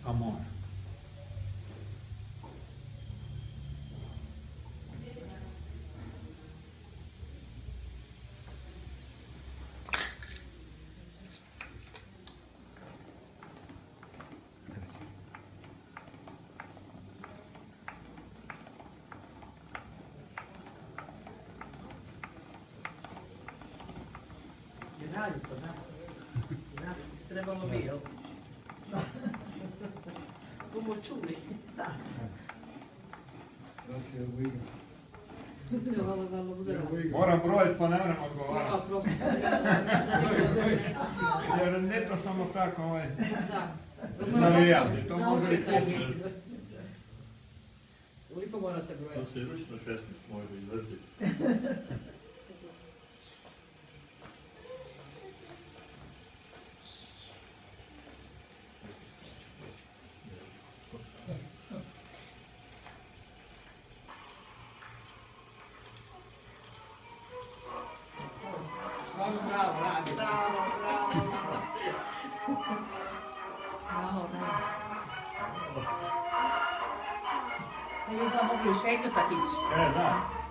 A mora. Radite, da. Trebalo bi, jel? Bomo čuli. Da. Da se ovo igra. Trebalo da bude. Moram brojiti pa ne vrem odgovarati. Ja, prosto. Jer ne to samo tako Da. navijati, to može i poslije. Koliko morate brojati? To se i ručno 16 može izvrti. Bravo, radi. Bravo, bravo. Bravo, bravo. Sad bi to mogli u šetnju tak ići. Da.